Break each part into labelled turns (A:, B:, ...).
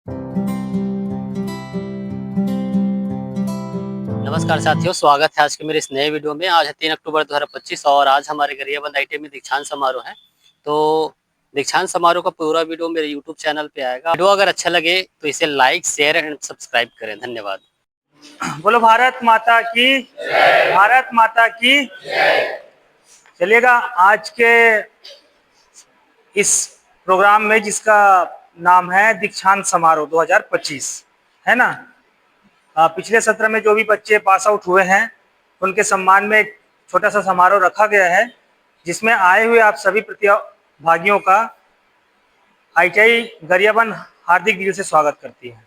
A: नमस्कार साथियों, स्वागत है आज के मेरे इस नए वीडियो में। आज है 3 अक्टूबर 2025 और आज हमारे गरियाबंद आईटीआई में दीक्षांत समारोह है। तो दीक्षांत समारोह का पूरा वीडियो मेरे यूट्यूब चैनल पे आएगा। वीडियो अगर अच्छा लगे तो इसे लाइक, शेयर एंड सब्सक्राइब करें। धन्यवाद।
B: बोलो भारत माता की, भारत माता की। चलिएगा, आज के इस प्रोग्राम में जिसका नाम है दीक्षांत समारोह 2025, है ना। पिछले सत्र में जो भी बच्चे पास आउट हुए हैं उनके सम्मान में एक छोटा सा समारोह रखा गया है, जिसमें आए हुए आप सभी प्रतिभागियों का आईटीआई गरियाबंद हार्दिक दिल से स्वागत करती है।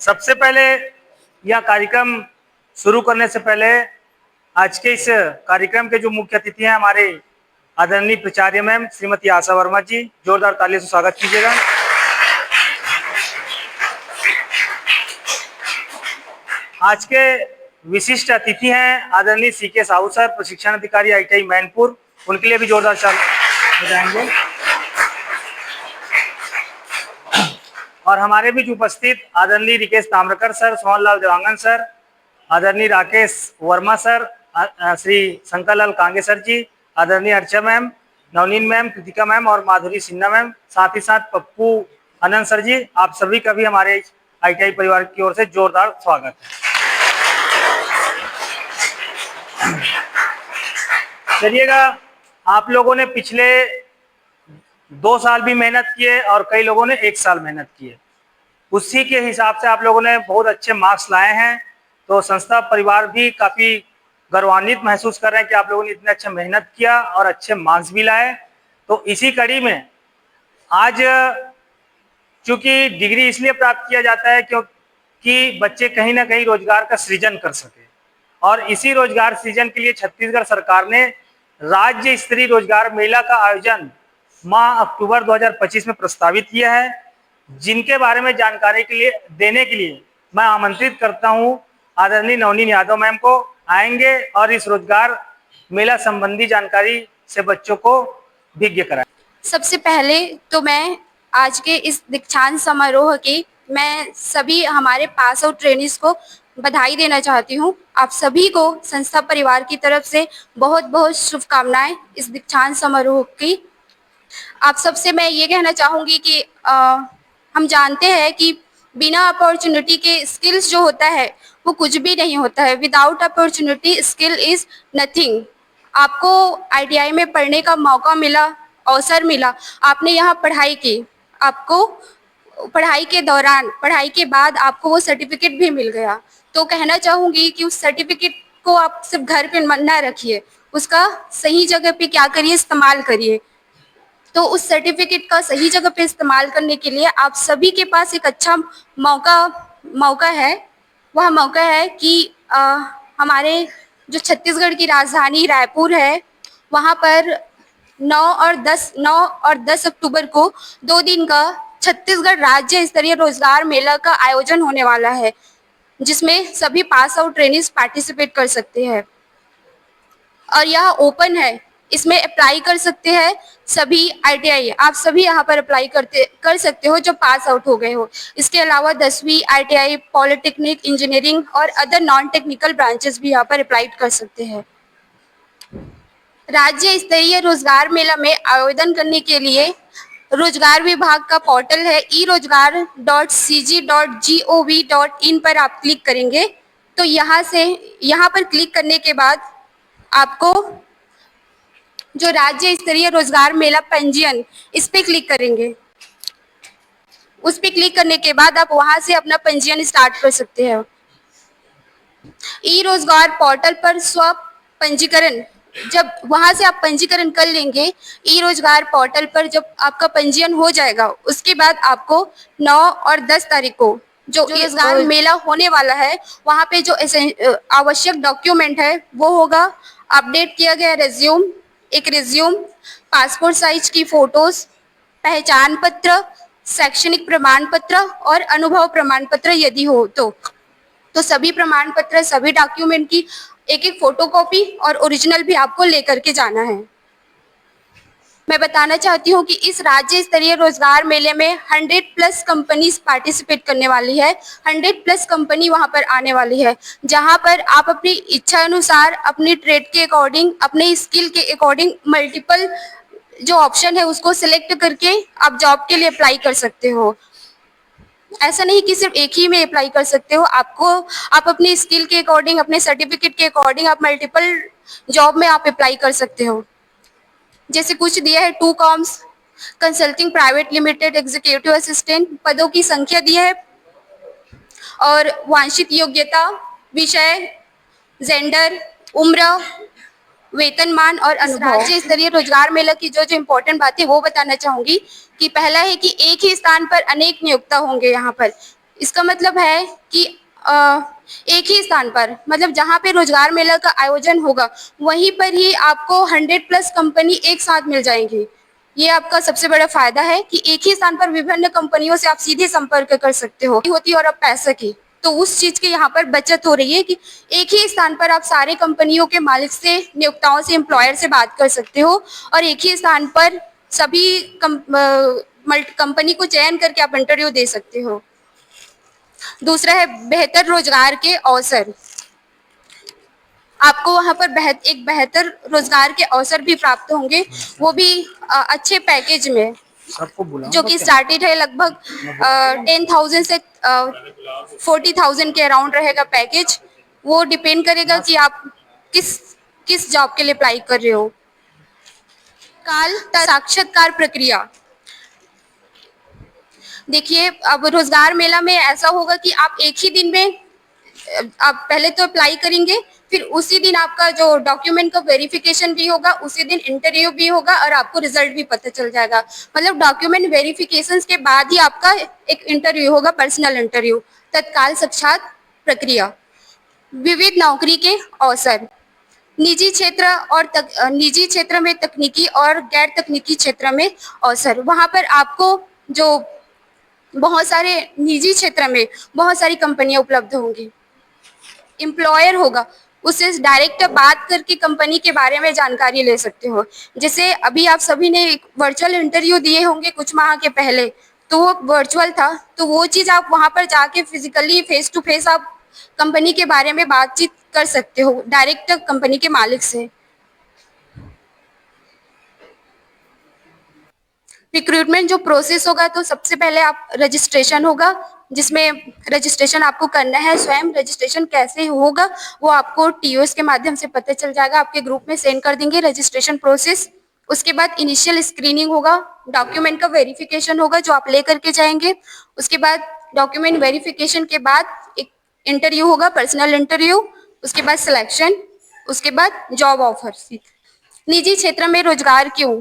B: सबसे पहले यह कार्यक्रम शुरू करने से पहले आज के इस कार्यक्रम के जो मुख्य अतिथि हैं, हमारे आदरणीय प्राचार्य मैम श्रीमती आशा वर्मा जी, जोरदार तालियों से स्वागत कीजिएगा। आज के विशिष्ट अतिथि हैं आदरणीय सीके साहू सर, प्रशिक्षण अधिकारी आईटीआई मैनपुर, उनके लिए भी जोरदार तालियां बजाएंगे। और हमारे बीच उपस्थित आदरणीय रिकेश ताम्रकर सर, सोहनलाल देवांगन सर, आदरणीय राकेश वर्मा सर, श्री शंकर लाल कांगे सर जी, आदरणीय अर्चा मैम, नवनीन मैम, कृतिका मैम और माधुरी सिन्हा मैम, साथ ही साथ पप्पू आनंद सर जी, आप सभी का भी हमारे आईटीआई परिवार की ओर से जोरदार स्वागत है। चलिएगा, आप लोगों ने पिछले 2 साल भी मेहनत किए और कई लोगों ने 1 साल मेहनत किए, उसी के हिसाब से आप लोगों ने बहुत अच्छे मार्क्स लाए हैं। तो संस्था परिवार भी काफ़ी गौरवान्वित महसूस कर रहे हैं कि आप लोगों ने इतने अच्छे मेहनत किया और अच्छे मार्क्स भी लाए। तो इसी कड़ी में आज चूंकि डिग्री इसलिए प्राप्त किया जाता है क्योंकि बच्चे कहीं ना कहीं रोजगार का सृजन कर सके, और इसी रोजगार सृजन के लिए छत्तीसगढ़ सरकार ने राज्य स्तरीय रोजगार मेला का आयोजन माह अक्टूबर 2025 में प्रस्तावित किया है, जिनके बारे में जानकारी देने के लिए मैं आमंत्रित करता हूं आदरणीय नवनीन यादव मैम को। आएंगे और इस रोजगार मेला संबंधी जानकारी से बच्चों को विज्ञ कराएं।
C: सबसे पहले तो मैं आज के इस दीक्षांत समारोह की मैं सभी हमारे पास आउट ट्रेनिंग्स को बधाई देना चाहती हूँ। आप सभी को संस्था परिवार की तरफ से बहुत बहुत शुभकामनाएं इस दीक्षांत समारोह की। आप सबसे मैं ये कहना चाहूँगी कि हम जानते हैं कि बिना अपॉर्चुनिटी के स्किल्स जो होता है वो कुछ भी नहीं होता है। Without opportunity skill is nothing. आपको आईटीआई में पढ़ने का मौका मिला, अवसर मिला, आपने यहाँ पढ़ाई की, आपको पढ़ाई के दौरान, पढ़ाई के बाद आपको वो सर्टिफिकेट भी मिल गया। तो कहना चाहूँगी कि उस सर्टिफिकेट को आप सिर्फ घर पे ना रखिए, उसका सही जगह पे क्या करिए, इस्तेमाल करिए। तो उस सर्टिफिकेट का सही जगह पे इस्तेमाल करने के लिए आप सभी के पास एक अच्छा मौका है। वह मौका है कि हमारे जो छत्तीसगढ़ की राजधानी रायपुर है, वहाँ पर 9 और 10 अक्टूबर को 2 दिन का छत्तीसगढ़ राज्य स्तरीय रोजगार मेला का आयोजन होने वाला है, जिसमें सभी पास आउट ट्रेनिंग्स पार्टिसिपेट कर सकते हैं और यह ओपन है। इसमें अप्लाई कर सकते हैं सभी आईटीआई, आप सभी यहाँ पर अप्लाई कर सकते हो जो पास आउट हो गए हो। इसके अलावा 10वीं आईटीआई, पॉलिटेक्निक, इंजीनियरिंग और अदर नॉन टेक्निकल ब्रांचेस भी यहाँ पर अप्लाई कर सकते हैं। राज्य स्तरीय रोजगार मेला में आवेदन करने के लिए रोजगार विभाग का पोर्टल है erojgar.cg.gov.in पर आप क्लिक करेंगे तो यहाँ पर क्लिक करने के बाद आपको जो राज्य स्तरीय रोजगार मेला पंजीयन, इस पे क्लिक करेंगे। उस पे क्लिक करने के बाद आप वहां से अपना पंजीयन स्टार्ट कर सकते हैं। ई रोजगार पोर्टल पर स्व पंजीकरण, जब वहां से आप पंजीकरण कर लेंगे ई रोजगार पोर्टल पर, जब आपका पंजीयन हो जाएगा उसके बाद आपको 9 और 10 तारीख को जो रोजगार मेला होने वाला है, वहां पे जो आवश्यक डॉक्यूमेंट है वो होगा अपडेट किया गया रेज्यूम, एक रिज्यूम, पासपोर्ट साइज की फोटोज, पहचान पत्र, शैक्षणिक प्रमाण पत्र और अनुभव प्रमाण पत्र यदि हो तो सभी प्रमाण पत्र, सभी डॉक्यूमेंट की एक फोटोकॉपी और ओरिजिनल भी आपको लेकर के जाना है। मैं बताना चाहती हूँ कि इस राज्य स्तरीय रोजगार मेले में 100+ कंपनीज पार्टिसिपेट करने वाली है। 100+ कंपनी वहां पर आने वाली है, जहां पर आप अपनी इच्छा अनुसार, अपनी ट्रेड के अकॉर्डिंग, अपने स्किल के अकॉर्डिंग मल्टीपल जो ऑप्शन है उसको सिलेक्ट करके आप जॉब के लिए अप्लाई कर सकते हो। ऐसा नहीं कि सिर्फ एक ही में अप्लाई कर सकते हो, आप अपनी स्किल के अकॉर्डिंग, अपने सर्टिफिकेट के अकॉर्डिंग आप मल्टीपल जॉब में आप अप्लाई कर सकते हो। जैसे कुछ दिया है, 2 Coms consulting private limited executive assistant, पदों की संख्या दी है और वांछित योग्यता, विषय, जेंडर, उम्र, वेतनमान और अनुभव। राज्य स्तरीय रोजगार मेला की जो जो इम्पोर्टेंट बातें वो बताना चाहूंगी कि पहला है कि एक ही स्थान पर अनेक नियोक्ता होंगे यहाँ पर। इसका मतलब है कि एक ही स्थान पर, मतलब जहाँ पे रोजगार मेला का आयोजन होगा वहीं पर ही आपको 100+ कंपनी एक साथ मिल जाएंगी। ये आपका सबसे बड़ा फायदा है कि एक ही स्थान पर विभिन्न कंपनियों से आप सीधे संपर्क कर सकते हो होती और अब पैसे की, तो उस चीज की यहाँ पर बचत हो रही है कि एक ही स्थान पर आप सारे कंपनियों के मालिक से, नियोक्ताओं से, एम्प्लॉयर से बात कर सकते हो और एक ही स्थान पर सभी कंपनी को चयन करके आप इंटरव्यू दे सकते हो। दूसरा है बेहतर रोजगार के अवसर। आपको वहां पर एक बेहतर रोजगार के अवसर भी प्राप्त होंगे, वो भी अच्छे पैकेज में, जो कि स्टार्टेड है लगभग 10,000 से 40,000 के अराउंड रहेगा पैकेज। वो डिपेंड करेगा कि आप किस जॉब के लिए अप्लाई कर रहे हो। काल साक्षात्कार प्रक्रिया, देखिए अब रोजगार मेला में ऐसा होगा कि आप एक ही दिन में, आप पहले तो अप्लाई करेंगे, फिर उसी दिन आपका जो डॉक्यूमेंट का वेरिफिकेशन भी होगा, उसी दिन इंटरव्यू भी होगा और आपको रिजल्ट भी पता चल जाएगा। मतलब डॉक्यूमेंट वेरिफिकेशन के बाद ही आपका एक इंटरव्यू होगा, पर्सनल इंटरव्यू। तत्काल साक्षात प्रक्रिया, विविध नौकरी के अवसर, निजी क्षेत्र में तकनीकी और गैर तकनीकी क्षेत्र में अवसर। वहां पर आपको जो बहुत सारे निजी क्षेत्र में बहुत सारी कंपनियां उपलब्ध होंगी। एम्प्लॉयर होगा, उससे डायरेक्ट बात करके कंपनी के बारे में जानकारी ले सकते हो। जैसे अभी आप सभी ने वर्चुअल इंटरव्यू दिए होंगे कुछ माह के पहले, तो वो वर्चुअल था, तो वो चीज आप वहां पर जाके फिजिकली फेस टू फेस आप कंपनी के बारे में बातचीत कर सकते हो डायरेक्ट कंपनी के मालिक से। रिक्रूटमेंट जो प्रोसेस होगा, तो सबसे पहले आप रजिस्ट्रेशन होगा, जिसमें रजिस्ट्रेशन आपको करना है स्वयं। रजिस्ट्रेशन कैसे होगा वो आपको टीओएस के माध्यम से पता चल जाएगा, आपके ग्रुप में सेंड कर देंगे रजिस्ट्रेशन प्रोसेस। उसके बाद इनिशियल स्क्रीनिंग होगा, डॉक्यूमेंट का वेरिफिकेशन होगा जो आप लेकर के जाएंगे। उसके बाद डॉक्यूमेंट वेरिफिकेशन के बाद एक इंटरव्यू होगा, पर्सनल इंटरव्यू। उसके बाद सिलेक्शन, उसके बाद जॉब ऑफर। निजी क्षेत्र में रोजगार क्यों?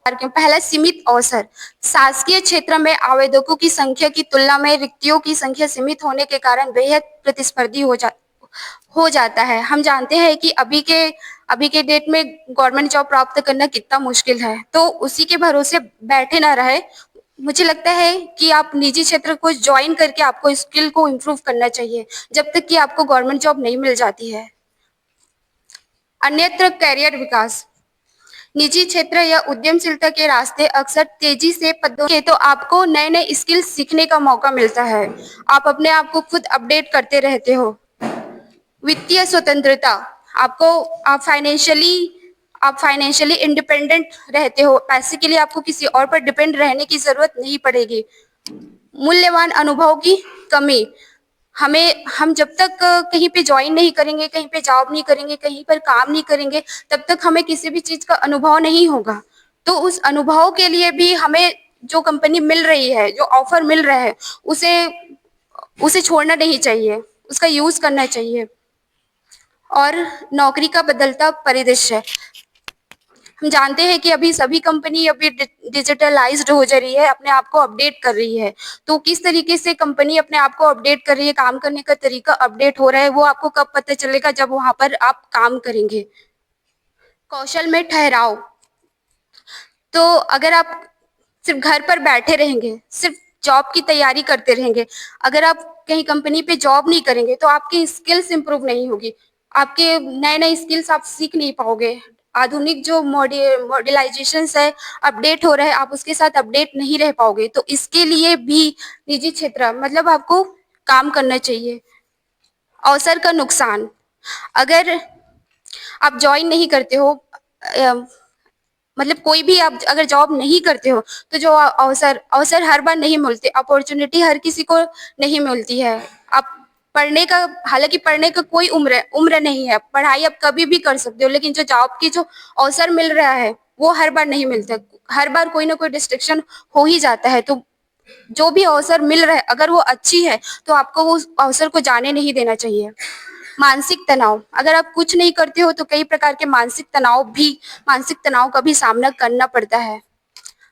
C: पहला सीमित अवसर, शासकीय क्षेत्र में आवेदकों की संख्या की तुलना में रिक्तियों की संख्या सीमित होने के कारण बेहद प्रतिस्पर्धी हो जाता है। हम जानते हैं कि अभी के डेट में गवर्नमेंट जॉब प्राप्त करना कितना मुश्किल है, तो उसी के भरोसे बैठे ना रहे। मुझे लगता है कि आप निजी क्षेत्र को ज्वाइन करके आपको स्किल को इम्प्रूव करना चाहिए जब तक कि आपको गवर्नमेंट जॉब नहीं मिल जाती है। अन्यत्र करियर विकास, निजी क्षेत्र या उद्यमशीलता के रास्ते अक्सर तेजी से पदों के, तो आपको नए नए स्किल सीखने का मौका मिलता है। आप अपने आप को खुद अपडेट करते रहते हो। वित्तीय स्वतंत्रता, आप फाइनेंशियली इंडिपेंडेंट रहते हो। पैसे के लिए आपको किसी और पर डिपेंड रहने की जरूरत नहीं पड़ेगी। मूल्यवान अनुभव की कमी, हम जब तक कहीं पे ज्वाइन नहीं करेंगे, कहीं पे जॉब नहीं करेंगे, कहीं पर काम नहीं करेंगे, तब तक हमें किसी भी चीज का अनुभव नहीं होगा। तो उस अनुभव के लिए भी हमें जो कंपनी मिल रही है, जो ऑफर मिल रहा है, उसे छोड़ना नहीं चाहिए, उसका यूज करना चाहिए। और नौकरी का बदलता परिदृश्य, हम जानते हैं कि अभी सभी कंपनी अभी डिजिटलाइज्ड हो जा रही है, अपने आप को अपडेट कर रही है। तो किस तरीके से कंपनी अपने आप को अपडेट कर रही है, काम करने का तरीका अपडेट हो रहा है, वो आपको कब पता चलेगा? जब वहां पर आप काम करेंगे। कौशल में ठहराव, तो अगर आप सिर्फ घर पर बैठे रहेंगे, सिर्फ जॉब की तैयारी करते रहेंगे, अगर आप कहीं कंपनी पे जॉब नहीं करेंगे, तो आपकी स्किल्स इंप्रूव नहीं होगी, आपके नए नए स्किल्स आप सीख नहीं पाओगे, आधुनिक जो मॉडर्नाइजेशन है, अपडेट हो रहा है, आप उसके साथ अपडेट नहीं रह पाओगे। तो इसके लिए भी निजी क्षेत्र मतलब आपको काम करना चाहिए। अवसर का नुकसान, अगर आप ज्वाइन नहीं करते हो, मतलब कोई भी आप अगर जॉब नहीं करते हो, तो जो अवसर अवसर हर बार नहीं मिलते, अपॉर्चुनिटी हर किसी को नहीं मिलती है। आप पढ़ने का, हालांकि पढ़ने का कोई उम्र नहीं है, पढ़ाई आप कभी भी कर सकते हो, लेकिन जो जॉब की जो अवसर मिल रहा है वो हर बार नहीं मिलता। हर बार कोई ना कोई डिस्ट्रैक्शन हो ही जाता है। तो जो भी अवसर मिल रहा है, अगर वो अच्छी है तो आपको वो अवसर को जाने नहीं देना चाहिए। मानसिक तनाव, अगर आप कुछ नहीं करते हो तो कई प्रकार के मानसिक तनाव का भी सामना करना पड़ता है।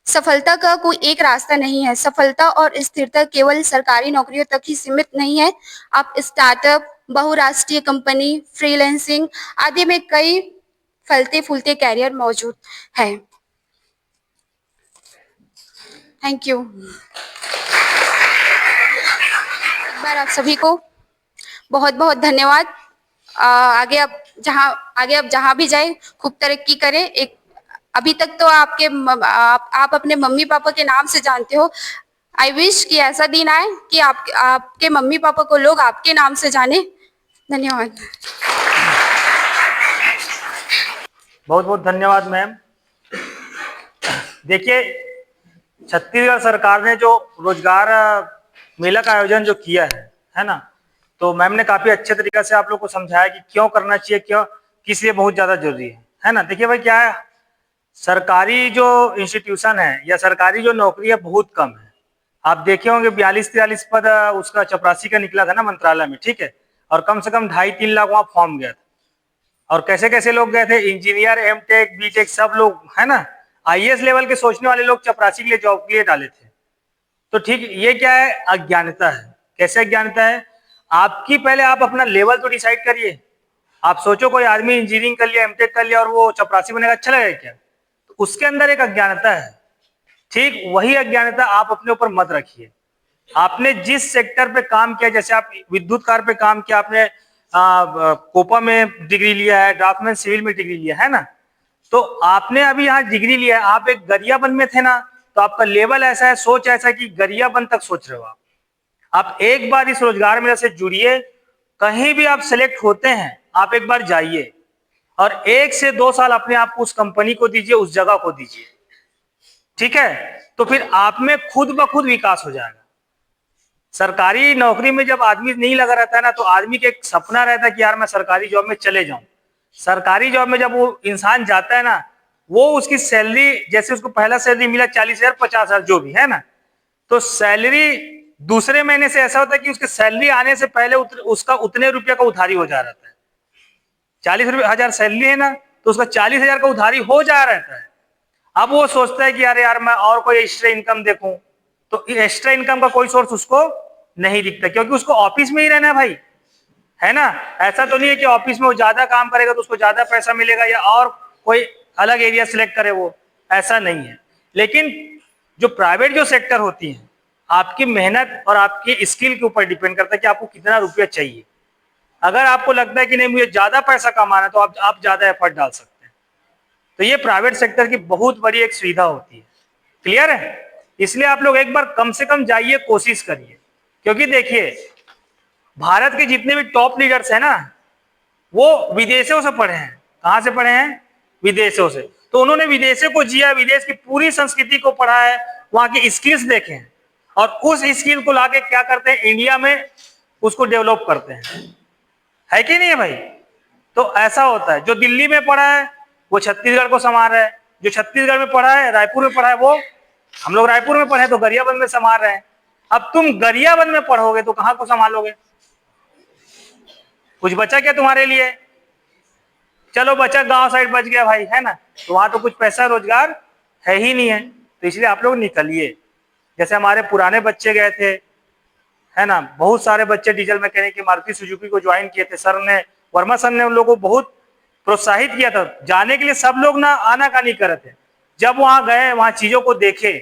C: सफलता का कोई एक रास्ता नहीं है। सफलता और स्थिरता केवल सरकारी नौकरियों तक ही सीमित नहीं है। आप स्टार्टअप, बहुराष्ट्रीय कंपनी, फ्रीलांसिंग आदि में कई फलते फूलते कैरियर मौजूद है। Thank you. एक बार आप सभी को बहुत बहुत धन्यवाद। आगे आप जहाँ भी जाए खूब तरक्की करें। एक अभी तक तो आप अपने मम्मी पापा के नाम से जानते हो। आई विश कि ऐसा दिन आए कि आपके मम्मी पापा को लोग आपके नाम से जाने। धन्यवाद।
B: बहुत बहुत धन्यवाद मैम। देखिए, छत्तीसगढ़ सरकार ने जो रोजगार मेला का आयोजन जो किया है ना, तो मैम ने काफी अच्छे तरीके से आप लोग को समझाया कि क्यों करना चाहिए, क्यों किस लिए बहुत ज्यादा जरूरी है ना। देखिए भाई, क्या है, सरकारी जो इंस्टीट्यूशन है या सरकारी जो नौकरी है बहुत कम है। आप देखे होंगे 42-43 पद उसका चपरासी का निकला था ना मंत्रालय में, ठीक है, और कम से कम 2.5-3 लाख वहां फॉर्म गया था। और कैसे कैसे लोग गए थे, इंजीनियर, एमटेक, बीटेक सब लोग, है ना, आईएएस लेवल के सोचने वाले लोग चपरासी के लिए जॉब के लिए डाले थे। तो ठीक, ये क्या है, अज्ञानता है। कैसे अज्ञानता है, आपकी पहले आप अपना लेवल तो डिसाइड करिए। आप सोचो कोई आदमी इंजीनियरिंग कर लिया, एमटेक कर लिया और वो चपरासी बनेगा, अच्छा लगेगा क्या? तो उसके अंदर एक अज्ञानता है। ठीक वही अज्ञानता आप अपने ऊपर मत रखिए। आपने जिस सेक्टर पे काम किया, जैसे आप विद्युत कार्य पे काम किया, आपने कोपा में डिग्री लिया है, ड्राफ्टमैन सिविल में डिग्री लिया है ना, तो आपने अभी यहाँ डिग्री लिया है, आप एक गरियाबंद में थे ना, तो आपका लेवल ऐसा है, सोच ऐसा है कि गरियाबंद तक सोच रहे हो आप एक बार इस रोजगार मेले से जुड़िए। कहीं भी आप सेलेक्ट होते हैं, आप एक बार जाइए और 1 से 2 साल अपने आप को उस कंपनी को दीजिए, उस जगह को दीजिए, ठीक है, तो फिर आप में खुद ब खुद विकास हो जाएगा। सरकारी नौकरी में जब आदमी नहीं लगा रहता है ना, तो आदमी का एक सपना रहता है कि यार मैं सरकारी जॉब में चले जाऊं। सरकारी जॉब में जब वो इंसान जाता है ना, वो उसकी सैलरी, जैसे उसको पहला सैलरी मिला 40,000, 50,000 जो भी है ना, तो सैलरी दूसरे महीने से ऐसा होता है कि उसके सैलरी आने से पहले उसका उतने रुपये का उधारी हो जा रहता है। 40,000 सैलरी है ना, तो उसका 40,000 का उधारी हो जा रहता है। अब वो सोचता है कि अरे यार मैं और कोई एक्स्ट्रा इनकम देखूं, तो एक्स्ट्रा इनकम का कोई सोर्स उसको नहीं दिखता, क्योंकि उसको ऑफिस में ही रहना है भाई, है ना। ऐसा तो नहीं है कि ऑफिस में वो ज्यादा काम करेगा तो उसको ज्यादा पैसा मिलेगा या और कोई अलग एरिया सिलेक्ट करे, वो ऐसा नहीं है। लेकिन जो प्राइवेट जो सेक्टर होती है, आपकी मेहनत और आपकी स्किल के ऊपर डिपेंड करता है कि आपको कितना रुपया चाहिए। अगर आपको लगता है कि नहीं मुझे ज्यादा पैसा कमाना है, तो आप ज्यादा एफर्ट डाल सकते हैं। तो ये प्राइवेट सेक्टर की बहुत बड़ी एक सुविधा होती है। क्लियर है? इसलिए आप लोग एक बार कम से कम जाइए, कोशिश करिए, क्योंकि देखिए भारत के जितने भी टॉप लीडर्स हैं ना, वो विदेशों से पढ़े हैं। कहां से पढ़े हैं? विदेशों से। तो उन्होंने विदेशों को जिया, विदेश की पूरी संस्कृति को पढ़ा है, वहां की स्किल्स देखे हैं और उस स्किल को लाके क्या करते हैं, इंडिया में उसको डेवलप करते हैं। है कि नहीं है भाई? तो ऐसा होता है, जो दिल्ली में पढ़ा है वो छत्तीसगढ़ को संभाल रहा है, जो छत्तीसगढ़ में पढ़ा है, रायपुर में पढ़ा है, वो हम लोग रायपुर में पढ़े तो गरियाबंद में संभाल रहे हैं। अब तुम गरियाबंद में पढ़ोगे तो कहां को संभालोगे? कुछ बचा क्या तुम्हारे लिए? चलो बचा, गांव साइड बच गया भाई, है ना, तो वहां तो कुछ पैसा रोजगार है ही नहीं है। तो इसलिए आप लोग निकलिए। जैसे हमारे पुराने बच्चे गए थे, है ना, बहुत सारे बच्चे डीजल मैकेनिक की मारुति सुजुकी को ज्वाइन किए थे। सर ने, वर्मा सर ने उन लोगों को बहुत प्रोत्साहित किया था जाने के लिए। सब लोग ना आनाकानी कर रहे थे, जब वहां गए, वहां चीजों को देखे,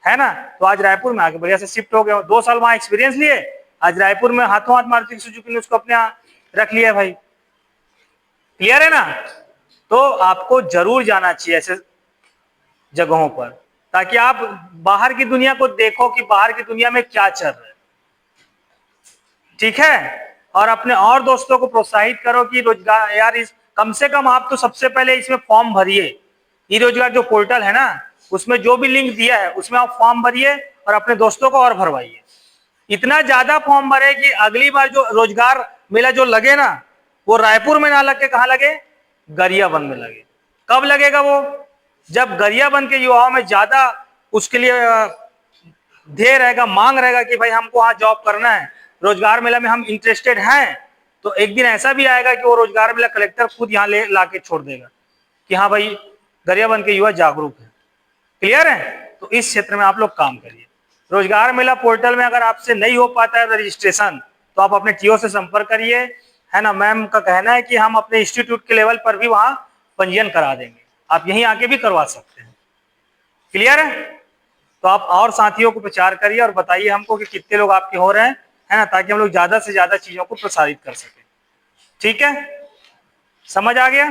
B: है ना, तो आज रायपुर में आके बढ़िया से शिफ्ट हो गए। 2 साल वहां एक्सपीरियंस लिए, आज रायपुर में हाथों हाथ मारुति सुजुकी ने उसको अपने रख लिया भाई। क्लियर है ना? तो आपको जरूर जाना चाहिए ऐसे जगहों पर, ताकि आप बाहर की दुनिया को देखो कि बाहर की दुनिया में क्या चल रहा है। ठीक है, और अपने और दोस्तों को प्रोत्साहित करो कि रोजगार, यार इस कम से कम आप तो सबसे पहले इसमें फॉर्म भरिए। ई रोजगार जो पोर्टल है ना, उसमें जो भी लिंक दिया है उसमें आप फॉर्म भरिए और अपने दोस्तों को और भरवाइए। इतना ज्यादा फॉर्म भरे कि अगली बार जो रोजगार मेला जो लगे ना, वो रायपुर में ना लगे, कहाँ लगे? गरियाबंद में लगे। कब लगेगा वो? जब गरियाबंद के युवाओं में ज्यादा उसके लिए ध्येय रहेगा, मांग रहेगा कि भाई हमको वहां जॉब करना है, रोजगार मेला में हम इंटरेस्टेड हैं, तो एक दिन ऐसा भी आएगा कि वो रोजगार मेला कलेक्टर खुद यहाँ ले ला के छोड़ देगा कि हाँ भाई गरियाबंद के युवा जागरूक है। क्लियर है? तो इस क्षेत्र में आप लोग काम करिए। रोजगार मेला पोर्टल में अगर आपसे नहीं हो पाता है रजिस्ट्रेशन, तो आप अपने टीओ से संपर्क करिए, है ना। मैम का कहना है कि हम अपने इंस्टीट्यूट के लेवल पर भी वहां पंजीयन करा देंगे, आप यहीं आके भी करवा सकते हैं। क्लियर है? तो आप और साथियों को प्रचार करिए और बताइए हमको कि कितने लोग आपके हो रहे हैं, है ना, ताकि हम लोग ज्यादा से ज्यादा चीजों को प्रसारित कर सके। ठीक है, समझ आ गया?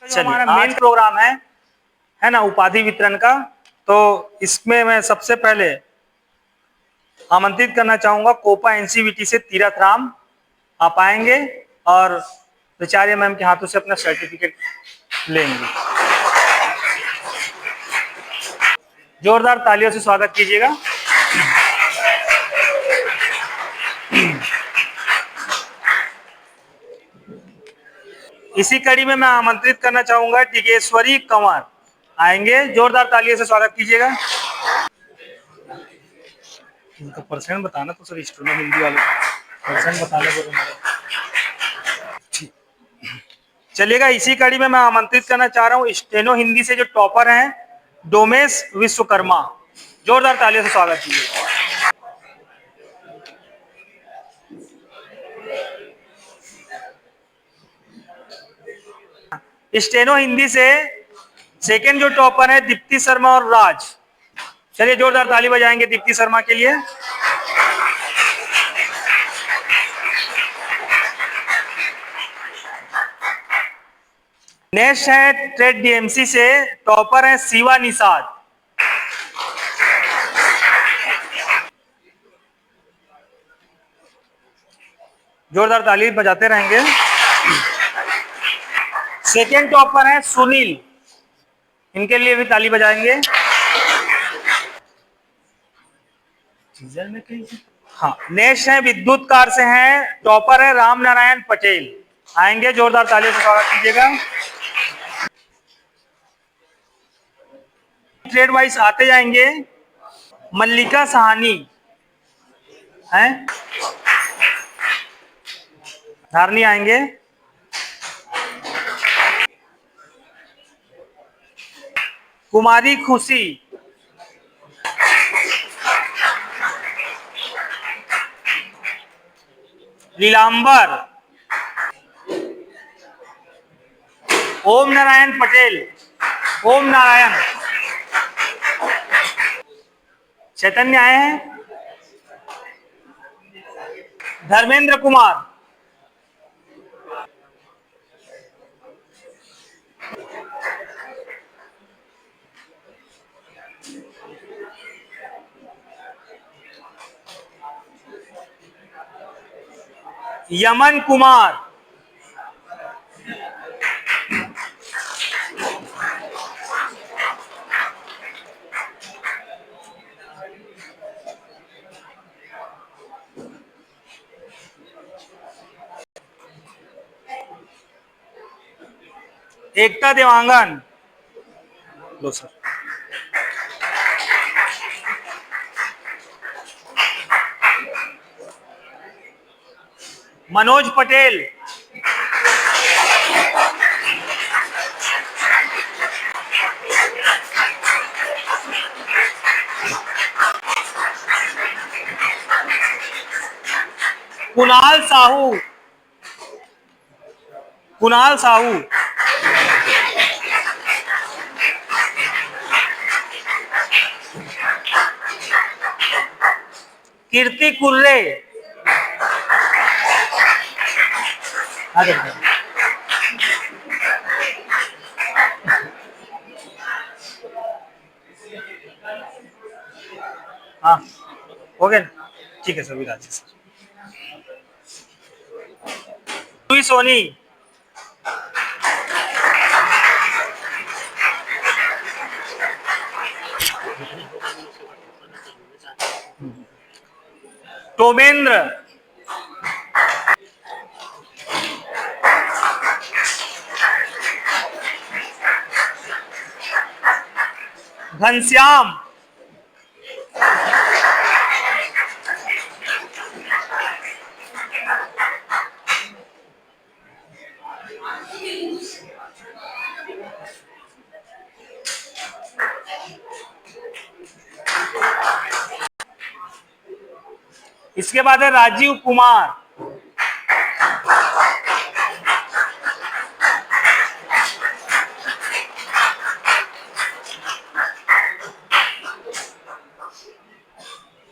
B: चलिए, हमारा मेन प्रोग्राम है ना, उपाधि वितरण का। तो इसमें मैं सबसे पहले आमंत्रित करना चाहूंगा कोपा एनसीवीटी से तीरथ राम, आप आएंगे और प्राचार्य मैम के हाथों से अपना सर्टिफिकेट लेंगे। जोरदार तालियों से स्वागत कीजिएगा। इसी कड़ी में मैं आमंत्रित करना चाहूंगा टिकेश्वरी कंवर, आएंगे, जोरदार तालियों से स्वागत कीजिएगा। इनका परसेंट बताना तो सर, स्टूडेंट हिंदी वाले परसेंट बताने बोलो। चलिएगा, इसी कड़ी में मैं आमंत्रित करना चाह रहा हूँ स्टेनो हिंदी से जो टॉपर हैं डोमेश विश्वकर्मा, जोरदार तालियों से स्वागत कीजिए। स्टेनो हिंदी से सेकंड जो टॉपर है दीप्ति शर्मा और राज, चलिए जोरदार ताली बजाएंगे दीप्ति शर्मा के लिए। नेक्स्ट है ट्रेड डीएमसी से टॉपर है शिवा निषाद, जोरदार ताली बजाते रहेंगे। सेकेंड टॉपर है सुनील, इनके लिए भी ताली बजाएंगे। हाँ, नेक्स्ट है विद्युत कार से हैं, टॉपर है राम नारायण पटेल, आएंगे, जोरदार तालियों से स्वागत कीजिएगा। ट्रेड वाइज आते जाएंगे। मल्लिका सहानी हैं, धारनी आएंगे। कुमारी खुशी, नीलांबर, ओम नारायण पटेल, ओम नारायण, चैतन्य आए हैं। धर्मेंद्र कुमार, यमन कुमार, एकता देवांगन, लो सर, मनोज पटेल, कुणाल साहू, कुणाल साहू, कीर्ति कुर्रे, हाँ हो गया ना? ठीक है सर, विराज सर। सोनी, टोमेंद्र, घनश्याम, इसके बाद है राजीव कुमार,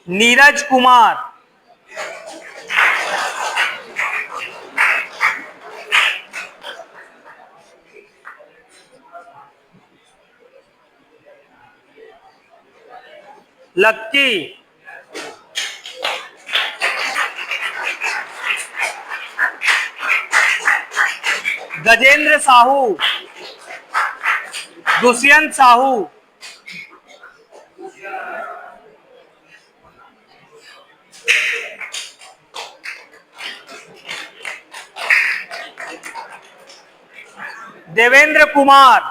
B: नीरज कुमार, लक्की, गजेंद्र साहू, दुष्यंत साहू, देवेंद्र कुमार,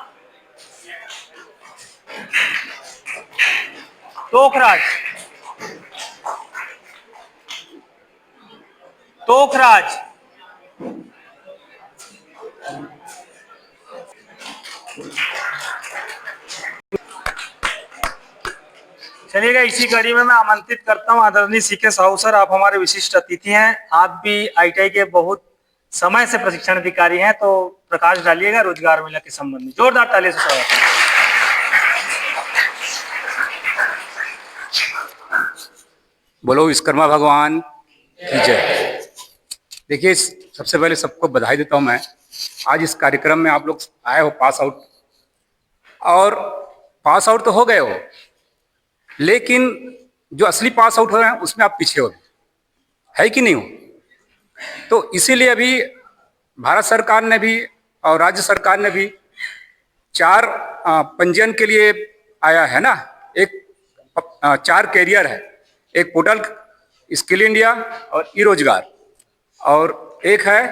B: तोखराज, तोखराज, चलिएगा, इसी कड़ी में मैं आमंत्रित करता हूं आदरणीय सीके साहू सर, आप हमारे विशिष्ट अतिथि हैं। आप भी आईटीआई के बहुत समय से प्रशिक्षण अधिकारी हैं, तो प्रकाश डालिएगा रोजगार मेला के संबंध में। जोरदार ताली से स्वागत।
D: बोलो विश्वकर्मा भगवान की जय। देखिए, सबसे पहले सबको बधाई देता हूं मैं। आज इस कार्यक्रम में आप लोग आए हो, पास आउट, और पास आउट तो हो गए हो, लेकिन जो असली पास आउट हो रहे हैं उसमें आप पीछे हो, है कि नहीं हो? तो इसीलिए अभी भारत सरकार ने भी और राज्य सरकार ने भी 4 पंजीयन के लिए आया है ना। एक 4 कैरियर है, एक पोर्टल स्किल इंडिया और ई रोजगार, और एक है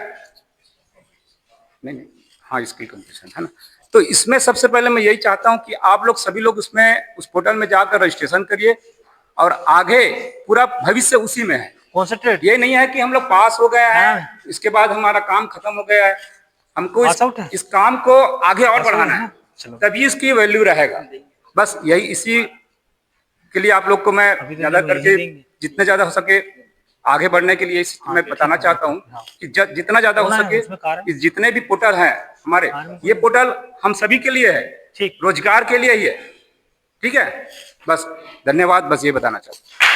D: नहीं हाँ स्किल कंपटीशन, है ना। तो इसमें सबसे पहले मैं यही चाहता हूं कि आप लोग सभी लोग उसमें उस पोर्टल में जाकर रजिस्ट्रेशन करिए, और आगे पूरा भविष्य उसी में है।
B: कॉन्सेंट्रेट,
D: ये नहीं है कि हम लोग पास हो गए हैं इसके बाद हमारा काम खत्म हो गया है। हमको इस काम को आगे और बढ़ाना है, तभी इसकी वैल्यू रहेगा। बस यही, इसी के लिए आप लोग को मैं ज्यादा करके जितने ज्यादा हो सके आगे बढ़ने के लिए मैं बताना चाहता हूँ कि जितना ज्यादा हो सके जितने भी पोर्टल हैं हमारे, ये पोर्टल हम सभी के लिए है, ठीक, रोजगार के लिए ही है, ठीक है। बस धन्यवाद, बस ये बताना चाहता हूँ।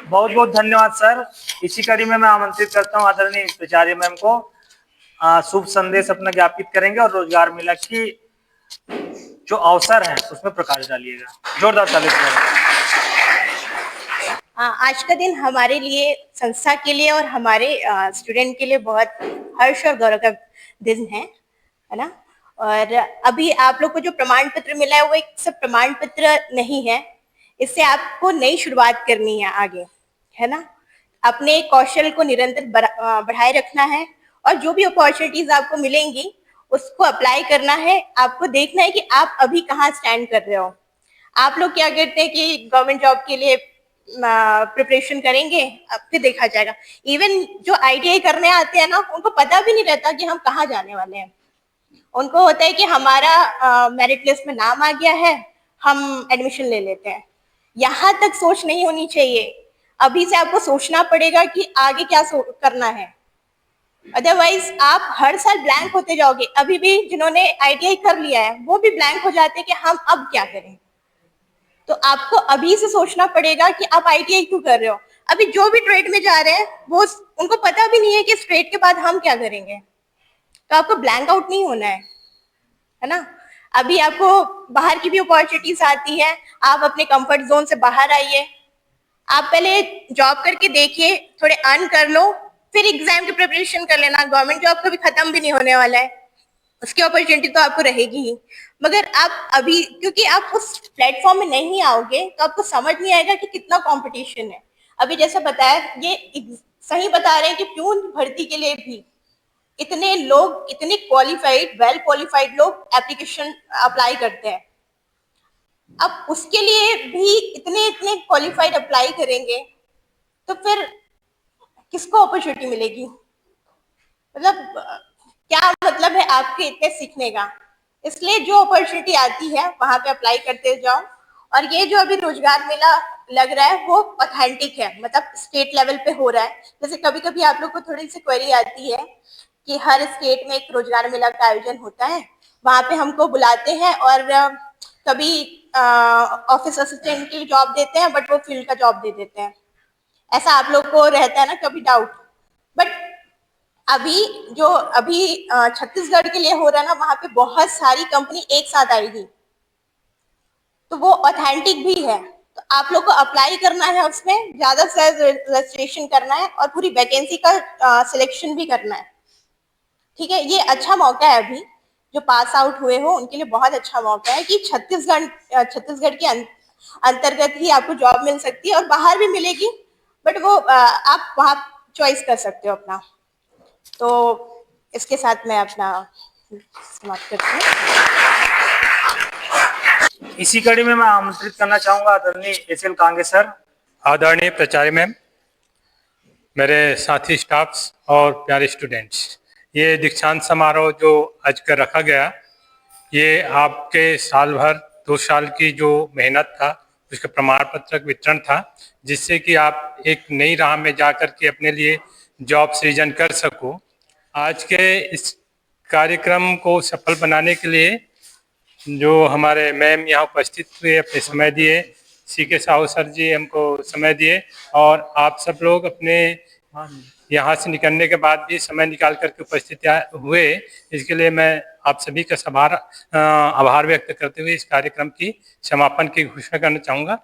B: बहुत बहुत धन्यवाद सर। इसी कड़ी में मैं आमंत्रित करता हूं आदरणीय प्राचार्य मैम को, शुभ संदेश अपना ज्ञापित करेंगे और रोजगार मेला की जो अवसर है उसमें प्रकाश डालिएगा। जोरदार ताली से।
E: आज का दिन हमारे लिए, संस्था के लिए और हमारे स्टूडेंट के लिए बहुत हर्ष और गौरव का दिन है ना। और अभी आप लोग को जो प्रमाण पत्र मिला है वो एक सब प्रमाण पत्र नहीं है, इससे आपको नई शुरुआत करनी है आगे, है ना। अपने कौशल को निरंतर बढ़ाए रखना है, और जो भी अपॉर्चुनिटीज आपको मिलेंगी उसको अप्लाई करना है। आपको देखना है कि आप अभी कहाँ स्टैंड कर रहे हो। आप लोग क्या करते हैं कि गवर्नमेंट जॉब के लिए प्रिपरेशन करेंगे, अब फिर देखा जाएगा। इवन जो आईटीआई करने आते हैं ना, उनको पता भी नहीं रहता कि हम कहाँ जाने वाले हैं। उनको होता है कि हमारा मेरिट लिस्ट में नाम आ गया है, हम एडमिशन ले लेते हैं। यहाँ तक सोच नहीं होनी चाहिए। अभी से आपको सोचना पड़ेगा कि आगे क्या करना है, अदरवाइज आप हर साल ब्लैंक होते जाओगे। अभी भी जिन्होंने आईटीआई कर लिया है वो भी ब्लैंक हो जाते हैं कि हम अब क्या करें। तो आपको अभी से सोचना पड़ेगा कि आप आईटीआई क्यों कर रहे हो। अभी जो भी ट्रेड में जा रहे हैं वो उनको पता भी नहीं है कि इस ट्रेड के बाद हम क्या करेंगे। तो आपको ब्लैंक आउट नहीं होना है ना। अभी आपको बाहर की भी अपॉर्चुनिटीज आती है, आप अपने कंफर्ट जोन से बाहर आइए। आप पहले जॉब करके देखिए, थोड़े अर्न कर लो, फिर एग्जाम की प्रिपरेशन कर लेना। गवर्नमेंट जॉब कभी खत्म भी नहीं होने वाला है, उसकी अपॉर्चुनिटी तो आपको रहेगी ही। मगर आप अभी, क्योंकि आप उस प्लेटफॉर्म में नहीं आओगे तो आपको समझ नहीं आएगा कि कितना कंपटीशन है। अभी जैसा बताया, ये सही बता रहे हैं कि प्यून भर्ती के लिए भी इतने लोग, इतने क्वालिफाइड, वेल क्वालिफाइड लोग एप्लीकेशन अप्लाई करते हैं। अब उसके लिए भी इतने इतने क्वालिफाइड अप्लाई करेंगे तो फिर किसको अपॉर्चुनिटी मिलेगी? मतलब क्या मतलब है आपके इतने सीखने का? इसलिए जो अपॉर्चुनिटी आती है वहां पे अप्लाई करते जाओ। और ये जो अभी रोजगार मेला लग रहा है वो ऑथेंटिक है, मतलब स्टेट लेवल पे हो रहा है। जैसे कभी कभी आप लोग को थोड़ी सी क्वेरी आती है कि हर स्टेट में एक रोजगार मेला का आयोजन होता है, वहां पे हमको बुलाते हैं और कभी ऑफिस असिस्टेंट की जॉब देते हैं बट वो फील्ड का जॉब दे देते हैं। ऐसा आप लोग को रहता है ना कभी डाउट? बट अभी छत्तीसगढ़ के लिए हो रहा है ना, वहां पे बहुत सारी कंपनी एक साथ आएगी, तो वो ऑथेंटिक भी है। तो आप लोग को अप्लाई करना है, उसमें ज्यादा से रजिस्ट्रेशन करना है और पूरी वैकेंसी का सिलेक्शन भी करना है। ठीक है, ये अच्छा मौका है अभी जो पास आउट हुए हो उनके लिए, बहुत अच्छा मौका है कि छत्तीसगढ़ के अंतर्गत ही आपको जॉब मिल सकती है और बाहर भी मिलेगी, बट वो आप वहाँ चॉइस कर सकते हो अपना। तो इसके साथ मैं अपना समाप्त करती हूँ।
B: इसी कड़ी में मैं आमंत्रित करना चाहूंगा आदरणीय एस एल कांगे सर,
F: आदरणीय प्राचार्य मैम, मेरे साथी स्टाफ्स और प्यारे स्टूडेंट्स, ये दीक्षांत समारोह जो आज कर रखा गया, ये आपके साल भर 2 साल की जो मेहनत था उसका प्रमाण पत्र वितरण था, जिससे कि आप एक नई राह में जाकर के अपने लिए जॉब सृजन कर सको। आज के इस कार्यक्रम को सफल बनाने के लिए जो हमारे मैम यहाँ उपस्थित हुए, अपने समय दिए, CK साहू सर जी हमको समय दिए, और आप सब लोग अपने यहाँ से निकलने के बाद भी समय निकाल करके उपस्थित हुए, इसके लिए मैं आप सभी का आभार व्यक्त करते हुए इस कार्यक्रम की समापन की घोषणा करना चाहूँगा।